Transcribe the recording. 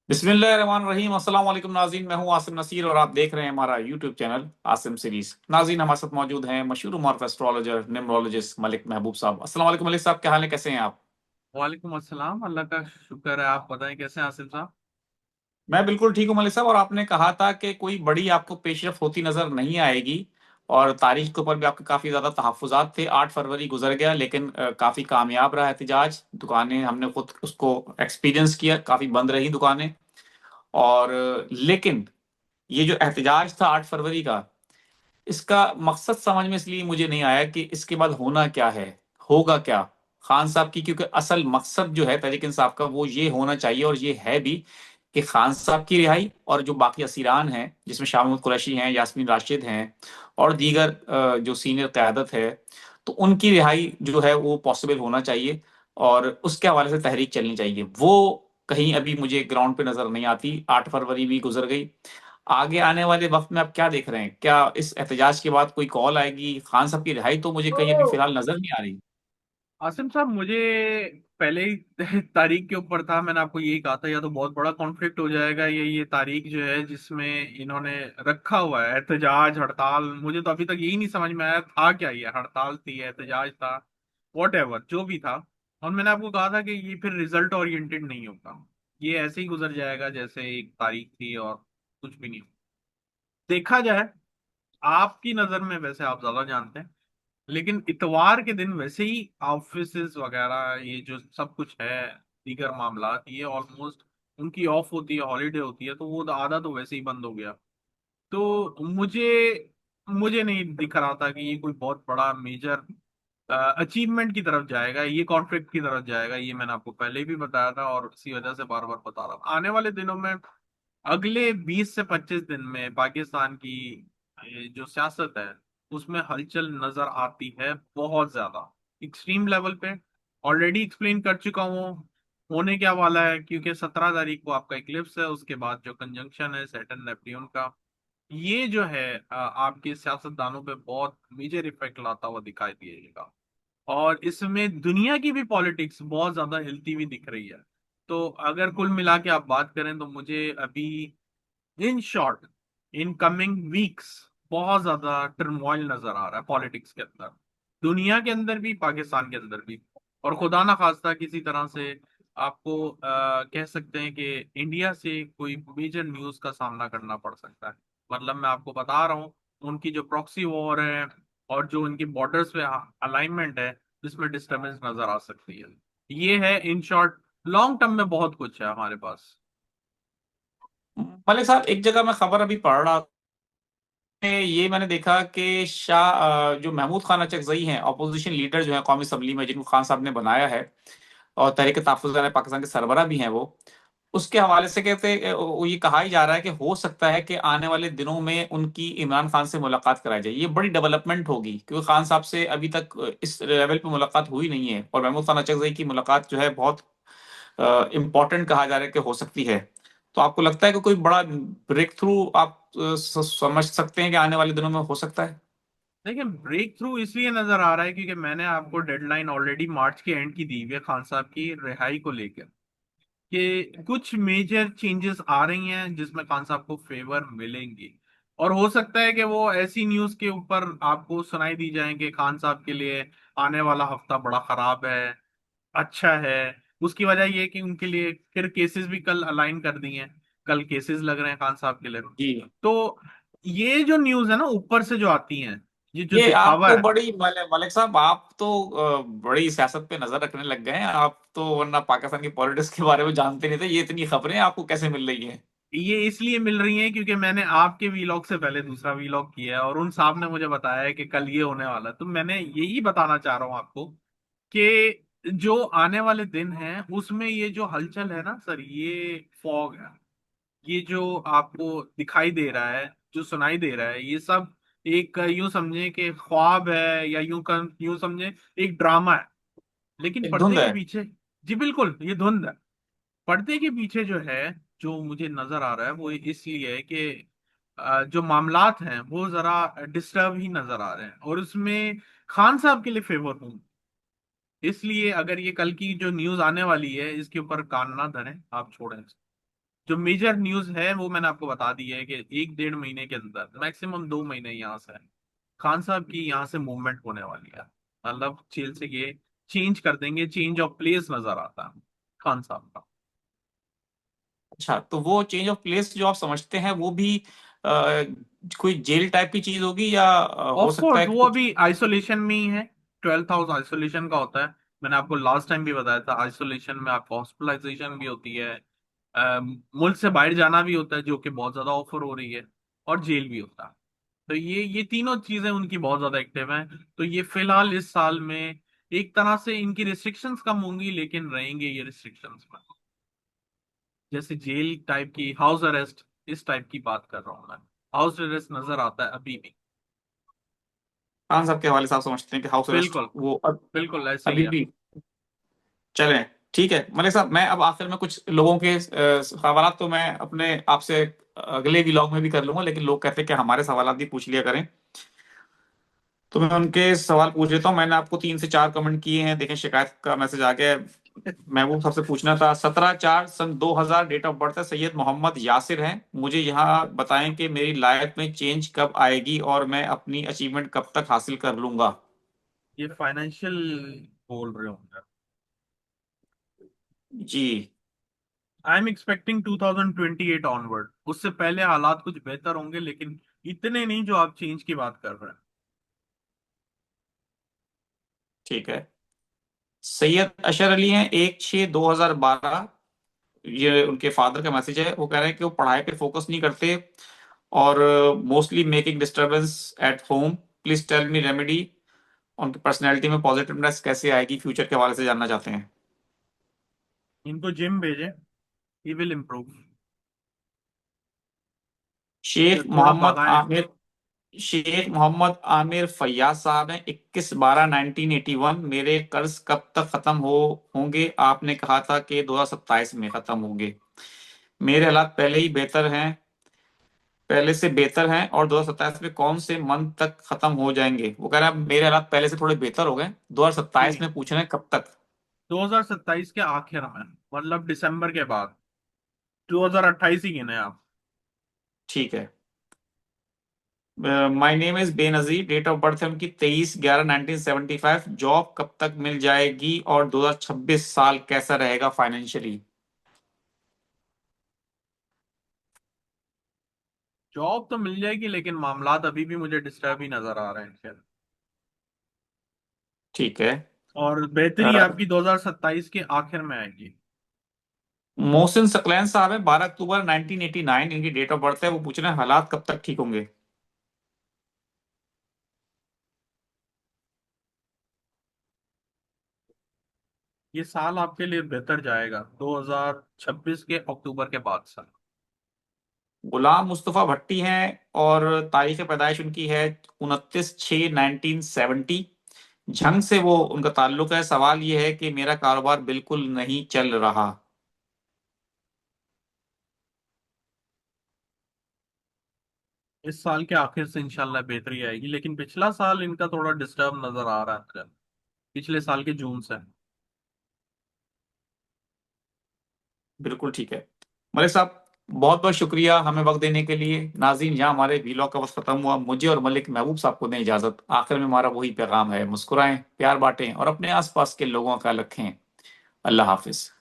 बिस्मिल्लाहिर्रहमानिर्रहीम। अस्सलाम वालेकुम नाज़रीन, मैं हूं आसिम नसीर और आप देख रहे हैं हमारा यूट्यूब चैनल आसिम सीरीज। नाज़रीन, हमारे साथ मौजूद हैं मशहूर मारूफ एस्ट्रोलॉजर न्यूमरोलॉजिस्ट मलिक महबूब साहब। अस्सलाम वालेकुम मलिक साहब, क्या हाल है, कैसे हैं आप? वालेकुम अस्सलाम। अल्लाह का शुक्र है। आप बताएं कैसे हैं आसिफ साहब। मैं बिल्कुल ठीक हूं मलिक साहब। और आपने कहा था कि कोई बड़ी आपको पेशरफ होती नजर नहीं आएगी, और तारीख के ऊपर भी आपके काफी ज्यादा तहफ्फुज़ात थे। 8 फरवरी गुजर गया, लेकिन काफी कामयाब रहा एहतजाज। दुकानें हमने खुद उसको एक्सपीरियंस किया, काफी बंद रही दुकानें। और लेकिन ये जो एहतजाज था 8 फरवरी का, इसका मकसद समझ में इसलिए मुझे नहीं आया कि इसके बाद होना क्या है, होगा क्या खान साहब की। क्योंकि असल मकसद जो है तहरीक इंसाफ का, वो ये होना चाहिए और ये है भी कि खान साहब की रिहाई और जो बाकी असीरान हैं, जिसमें शाह महमूद कुरैशी हैं, यास्मीन राशिद हैं और दीगर जो सीनियर क़यादत है, तो उनकी रिहाई जो है वो पॉसिबल होना चाहिए। और उसके हवाले से तहरीक चलनी चाहिए। वो कहीं अभी मुझे ग्राउंड पे नजर नहीं आती। 8 फरवरी भी गुजर गई। आगे आने वाले वक्त में आप क्या देख रहे हैं? क्या इस एहतजाज के बाद कोई कॉल आएगी? खान साहब की रिहाई तो मुझे कहीं अभी फिलहाल नजर नहीं आ रही। आसिम साहब, मुझे पहले ही तारीख के ऊपर था। मैंने आपको यही कहा था, या तो बहुत बड़ा कॉन्फ्लिक्ट हो जाएगा, ये तारीख जो है जिसमें इन्होंने रखा हुआ है एहतजाज हड़ताल। मुझे तो अभी तक यही नहीं समझ में आया था क्या, ये हड़ताल थी, एहतजाज था, वॉट एवर जो भी था। और मैंने आपको कहा था कि ये फिर रिजल्ट ओरिएंटेड नहीं होगा। ये ऐसे ही गुजर जाएगा जैसे एक तारीख थी और कुछ भी नहीं। देखा जाए, आपकी नजर में वैसे आप ज्यादा जानते हैं, लेकिन इतवार के दिन वैसे ही ऑफिसेज वगैरह ये जो सब कुछ है, दीगर मामला, ये ऑलमोस्ट उनकी ऑफ होती है, हॉलीडे होती है, तो वो आधा तो वैसे ही बंद हो गया। तो मुझे मुझे नहीं दिख रहा था कि ये कोई बहुत बड़ा मेजर अचीवमेंट की तरफ जाएगा, ये कॉन्फ्लिक्ट की तरफ जाएगा। ये मैंने आपको पहले भी बताया था और इसी वजह से बार बार बता रहा था। आने वाले दिनों में, अगले 20 से 25 दिन में पाकिस्तान की जो सियासत है उसमें हलचल नजर आती है, बहुत ज्यादा एक्सट्रीम लेवल पे। ऑलरेडी एक्सप्लेन कर चुका हूँ होने क्या वाला है, क्योंकि 17 तारीख को आपका इक्लिप्स है, उसके बाद जो कंजंक्शन है सैटर्न नेपट्यून का, ये जो है आपके सियासतदानों पे बहुत मेजर इफेक्ट लाता हुआ दिखाई देगा। और इसमें दुनिया की भी पॉलिटिक्स बहुत ज्यादा हिलती हुई दिख रही है। तो अगर कुल मिला के आप बात करें तो मुझे अभी, in short, in coming weeks, बहुत ज्यादा टर्मोइल नजर आ रहा है पॉलिटिक्स के अंदर, दुनिया के अंदर भी, पाकिस्तान के अंदर भी। और खुदा ना खास्ता किसी तरह से आपको कह सकते हैं कि इंडिया से कोई मेजर न्यूज का सामना करना पड़ सकता है। मतलब मैं आपको बता रहा हूँ, उनकी जो प्रॉक्सी वॉर है और जो उनकी बॉर्डर्स पे अलाइनमेंट है, जिसमें डिस्टरबेंस नजर आ सकती है। ये है इन शॉर्ट। लॉन्ग टर्म में बहुत कुछ है हमारे पास। मलिक साहब, एक जगह मैं खबर अभी पढ़ रहा था, ये मैंने देखा कि जो महमूद खान अचकजई हैं, अपोजिशन लीडर जो है कौमी असम्बली में, जिनको खान साहब ने बनाया है और तहरीक तहफ़्फ़ुज़ पाकिस्तान के सरबरा भी हैं वो, उसके हवाले से कहते वो ये कहा ही जा रहा है कि हो सकता है कि आने वाले दिनों में उनकी इमरान खान से मुलाकात कराई जाए। ये बड़ी डेवलपमेंट होगी, क्योंकि खान साहब से अभी तक इस लेवल पे मुलाकात हुई नहीं है। और महमूद खान अचकजई की मुलाकात जो है बहुत इम्पोर्टेंट कहा जा रहा है कि हो सकती है। तो आपको लगता है कि कोई बड़ा ब्रेक थ्रू आप समझ सकते हैं कि आने वाले दिनों में हो सकता है? देखिए, ब्रेक थ्रू इसलिए नजर आ रहा है क्योंकि मैंने आपको डेडलाइन ऑलरेडी मार्च के एंड की दी हुई है खान साहब की रिहाई को लेकर, कि कुछ मेजर चेंजेस आ रही हैं जिसमें खान साहब को फेवर मिलेंगे। और हो सकता है कि वो ऐसी न्यूज के ऊपर आपको सुनाई दी जाए कि खान साहब के लिए आने वाला हफ्ता बड़ा खराब है, अच्छा है। उसकी वजह ये है कि उनके लिए फिर केसेस भी कल अलाइन कर दिए हैं, कल केसेस लग रहे हैं खान साहब के लिए। जी। तो ये जो न्यूज है ना ऊपर से जो आती हैं, ये जो ये आप दिखावा तो है। बड़ी मलिक साहब, आप तो बड़ी सियासत पे नजर रखने लग गए हैं आप तो, वरना पाकिस्तान की पॉलिटिक्स के बारे में जानते नहीं थे। ये इतनी खबरें आपको कैसे मिल रही हैं? ये इसलिए मिल रही है क्योंकि मैंने आपके वीलॉग से पहले दूसरा वीलॉग किया है और उन साहब ने मुझे बताया है कि कल ये होने वाला है। तो मैंने यही बताना चाह रहा हूँ आपको कि जो आने वाले दिन हैं उसमें ये जो हलचल है ना सर, ये फॉग है। ये जो आपको दिखाई दे रहा है, जो सुनाई दे रहा है, ये सब एक यूं समझे कि ख्वाब है, या यूं समझे एक ड्रामा है। लेकिन एक पर्दे धुंध के है। पीछे, जी बिल्कुल, ये धुंध है। पर्दे के पीछे जो है, जो मुझे नजर आ रहा है, वो इसलिए है कि जो मामलात हैं वो जरा डिस्टर्ब ही नजर आ रहे हैं, और उसमें खान साहब के लिए फेवर हूँ। इसलिए अगर ये कल की जो न्यूज आने वाली है इसके ऊपर कान ना धरें, आप छोड़ें। जो मेजर न्यूज है वो मैंने आपको बता दी है कि 1 डेढ़ महीने के अंदर, मैक्सिमम 2 महीने यहाँ से खान साहब की यहाँ से मूवमेंट होने वाली है। मतलब जेल से ये चेंज कर देंगे, चेंज ऑफ प्लेस नजर आता है खान साहब का। अच्छा, तो वो चेंज ऑफ प्लेस जो आप समझते हैं वो भी आ, कोई जेल टाइप की चीज होगी, या हो ऑफ सकता कोर्स है कि वो कुछ। अभी आइसोलेशन में ही है। 12th हाउस आइसोलेशन का होता है। मैंने आपको लास्ट टाइम भी बताया था, आइसोलेशन में आपको हॉस्पिटलाइजेशन भी होती है, मुल्क से बाहर जाना भी होता है जो कि बहुत ज्यादा ऑफर हो रही है, और जेल भी होता है। तो ये तीनों चीजें उनकी बहुत ज्यादा एक्टिव हैं। तो ये फिलहाल इस साल में एक तरह से इनकी रिस्ट्रिक्शंस कम होंगी, लेकिन रहेंगे ये रिस्ट्रिक्शंस में। जैसे जेल टाइप की, हाउस अरेस्ट, इस टाइप की बात कर रहा हूँ मैं। हाउस अरेस्ट नजर आता है अभी भी। खान साहब के हवाले से आप समझते हैं कि हाउस अरेस्ट बिल्कुल। वो बिल्कुल ऐसे ही अभी है। भी चले? ठीक है मलिक साहब, मैं अब आखिर में कुछ लोगों के सवाल तो मैं अपने आपसे अगले व्लॉग में भी कर लूंगा, लेकिन लोग कहते हैं कि हमारे सवाल भी पूछ लिया करें, तो मैं उनके सवाल पूछ लेता हूँ। मैंने आपको 3 से 4 कमेंट किए हैं, देखें शिकायत का मैसेज आ गया है। महबूब सबसे पूछना था, 17/4/2000 डेट ऑफ बर्थ है, सैयद मोहम्मद यासिर हैं। मुझे यहाँ बताएं कि मेरी लाइफ में चेंज कब आएगी और मैं अपनी अचीवमेंट कब तक हासिल कर लूंगा। ये फाइनेंशियल बोल रहे होंगे। जी। I am expecting 2028 onward. उससे पहले हालात कुछ बेहतर होंगे, लेकिन इतने नहीं जो आप चेंज की बात कर रहे हैं। ठीक है। सैयद अशर अली हैं, 1/6/2012। ये उनके फादर का मैसेज है, वो कह रहे हैं कि वो पढ़ाई पे फोकस नहीं करते और mostly making disturbance at home. Please tell me remedy. उनकी पर्सनैलिटी में पॉजिटिवनेस कैसे आएगी, फ्यूचर के हवाले से जानना चाहते हैं। इनको जिम भेजें, ही विल इम्प्रूव। शेख थोड़ा मोहम्मद भगाएं। आमिर शेख मोहम्मद आमिर फैयाज साहब हैं, 21/12/1981। मेरे कर्ज कब तक खत्म होंगे? आपने कहा था कि 2027 में खत्म होंगे। मेरे हालात पहले से बेहतर हैं, और 2027 में कौन से मंथ तक खत्म हो जाएंगे? वो कह रहा है मेरे हालात पहले से थोड़े बेहतर हो गए, 2027 जी। में पूछ रहे हैं कब तक। 2027 के आखिर में, मतलब दिसंबर के बाद। 2028 ही गिने आप। ठीक है। My name is Benazir, date of birth है उनकी 23/11/1975। जॉब कब तक मिल जाएगी और 2026 साल कैसा रहेगा फाइनेंशियली? जॉब तो मिल जाएगी, लेकिन मामलात अभी भी मुझे डिस्टर्ब ही नजर आ रहे हैं खैर। ठीक है। और बेहतरी अ, आपकी 2027 के आखिर में आएगी। मोहसिन सकलैन साहब है, 12 अक्टूबर 1989 इनकी डेट ऑफ बर्थ है। वो पूछ रहे हैं हालात कब तक ठीक होंगे? ये साल आपके लिए बेहतर जाएगा 2026 के अक्टूबर के बाद से। गुलाम मुस्तफा भट्टी हैं, और तारीख पैदाइश उनकी है 29/6/1970। झंग से वो उनका ताल्लुक है। सवाल ये है कि मेरा कारोबार बिल्कुल नहीं चल रहा। इस साल के आखिर से इंशाल्लाह बेहतरी आएगी, लेकिन पिछला साल इनका थोड़ा डिस्टर्ब नजर आ रहा है मुझे, पिछले साल के जून से। बिल्कुल ठीक है। मलिक साहब, बहुत बहुत शुक्रिया हमें वक्त देने के लिए। नाज़रीन, यहाँ हमारे वीलॉग का वक्त खत्म हुआ। मुझे और मलिक महबूब साहब को दें इजाजत। आखिर में हमारा वही पैगाम है, मुस्कुराएं, प्यार बांटें और अपने आसपास के लोगों का ख्याल रखें। अल्लाह हाफिज।